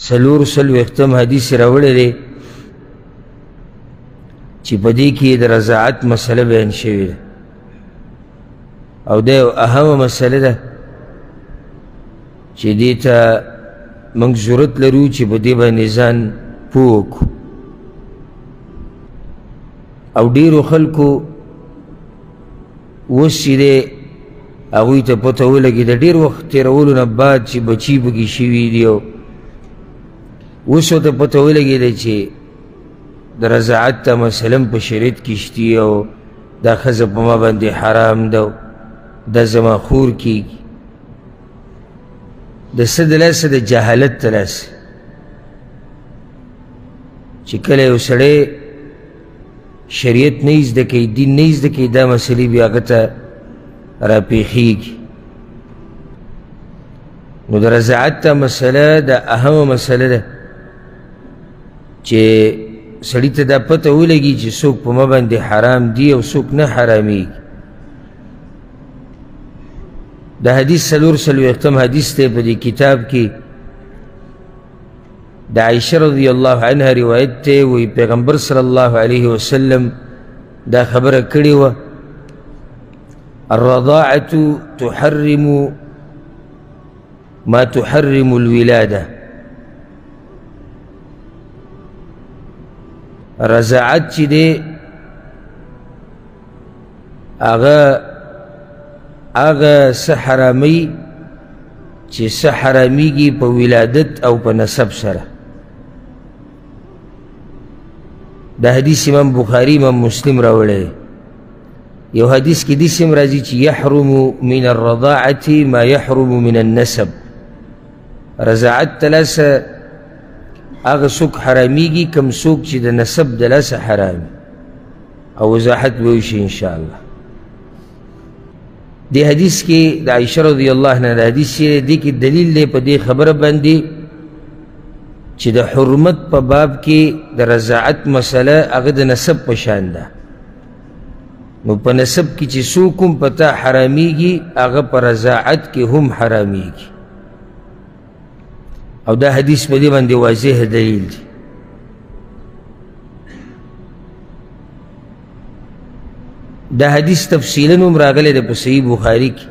سلور سلویختم حدیث راوړی دی چې په دې کې د رضاعت مسله بیان شوې ده او دا یو اهمه مسله ده چې دې ته موږ ضرورت لرو چې په دې باندې ځان پوه وکړو او ډېرو خلکو اوس چې دی هغوی ته پته ولګېده ډېر وخت تېرولو نه بعد چې بچي پکې شوي دي او اوس ورته پته ولګېده چې د رضاعت ته مثلا په شریعت کې شتي او دا ښځه په ما باندې حرام ده دا زما خور کېږي د څه د لاسه د جهالت د لاسه چې کله یو سړی شریعت نه زده کوي دین نه زده کوي دا مسلې بیا هغه ته راپېښېږي نو د رضاعت ته مسله دا اهمه مسله ده چې سړي ته دا پته ولګي چې څوک په ما باندې حرام دي او څوک نه حرامېږي دا حدیث څلور څلوېښتم حدیث دی په دې کتاب کې د عایشه رضی الله عنها روایت دی وایي پیغمبر صلی الله علیه وسلم دا خبره کړې وه الرضاعة تحرم ما تحرم الولادة رضاعت چې دی هغه څه حراموي چې څه حرامیږي په ولادت او په نسب سره دا حدیث امام بخاري امام مسلم راوړی یو حدیث کې داسې هم راځي چې یحرم من الرضاعة ما یحرم من النسب رضاعت ته لاسه هغه څوک حرامیږي کوم څوک چې د نسب د لاسه حرام او وضاحت به وشي انشاءالله دې حدیث کې د عایشه رضی الله عنها د حدیث دې کې دلیل دی په دې خبره باندې چې د حرمت په باب کې د رضاعت مسله هغه د نسب په شان ده نو په نسب کې چې څوک هم په تا حرامیږي هغه په رضاعت کې هم حرامیږي او دا حدیث په دې باندې واضح دلیل دی دا حدیث تفصیلا هم راغلی دی په صحیح بخاري کې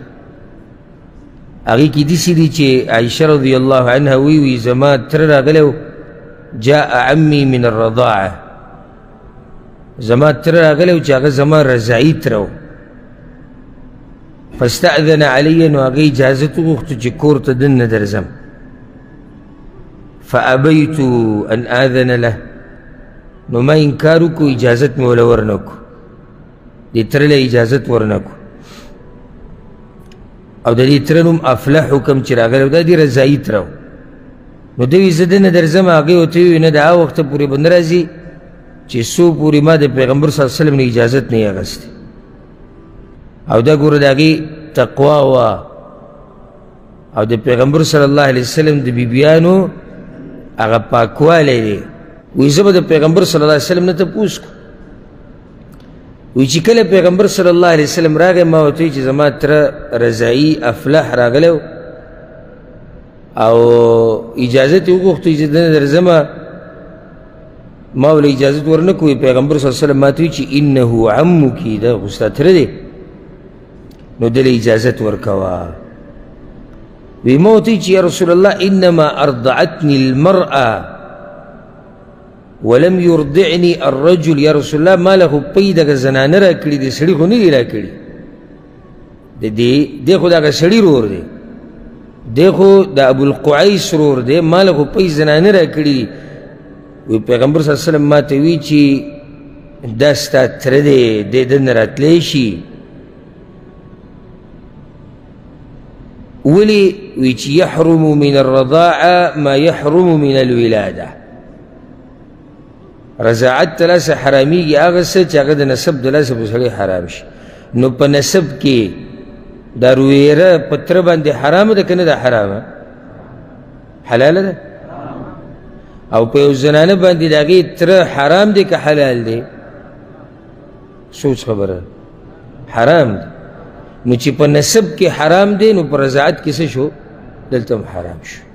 هغې کې داسې دي چې عایشه رضی الله عنها وی زما تره راغلی و جاء عمي من الرضاعه زما تره راغلی و چې هغه زما رضاعي تره و فاستأذن علی نو هغه اجازت وغوښتو چې کور ته دننه درځم فأبيت أن آذن له نو ما انکار وکړو اجازت مې وله ورنه کړو دې تره له اجازت ورنه کړو او د دې تره نوم افلح کوم چې راغلی و دا دې رضاعي تره و نو ده وایي زه دننه درځم هغې ورته وویل نه د هغه وخته پورې به نه راځي چې څو پورې ما د پیغمبر صلی الله علیه وسلم نه اجازت نه یې اخیستې او دا ګوره د هغې تقوا وه او د پیغمبر صلی الله علیه وسلم د بیبیانو هغه پاکوالی دی وایي زه به د پیغمبر صلی الله علیه وسلم نه تپوس کړو وایي چې کله پیغمبر صلی الله علیه وسلم راغی ما ورته وایي چې زما تره رضاعي افلح راغلی و او اجازت یې وغوښتو چې دننه درځمه ما وله اجازت ورنه کړو پیغمبر صلی الله علیه وسلم ما ته وایي چې انه عمکی دا خو ستا تره دی نو ده له اجازت ورکوه وی ما ورته چې یا رسول الله انما ارضعتني المرأة ولم يرضعني الرجل یا رسول الله ما له خو پی دغه زنانه راکړي دي سړي خو نه دي راکړي دی خو دغه سړي رور دی دی خو د ابوالقعیس رور دی ما له خو پی زنانه راکړي دي وی پیغمبر صلی الله علیه وسلم ما ته وی چې دا ستا تره دی دی دننه راتلی شي ولي ويش يحرم من الرضاعة ما يحرم من الولادة رضاعت تلاسه حراميږي هغه څه چې هغه د نسب د لاسه په سړي حرام شي نو په نسب کې دا رویره په تره باندې حرامه ده که نه ده حرامه حلاله ده او په یو زنانه باندې د هغې تره حرام دی که حلال دی سوچ خبره حرام دی نو چې په نسب کې حرام دی نو په رضاعت کې څه شو دلته هم حرام شو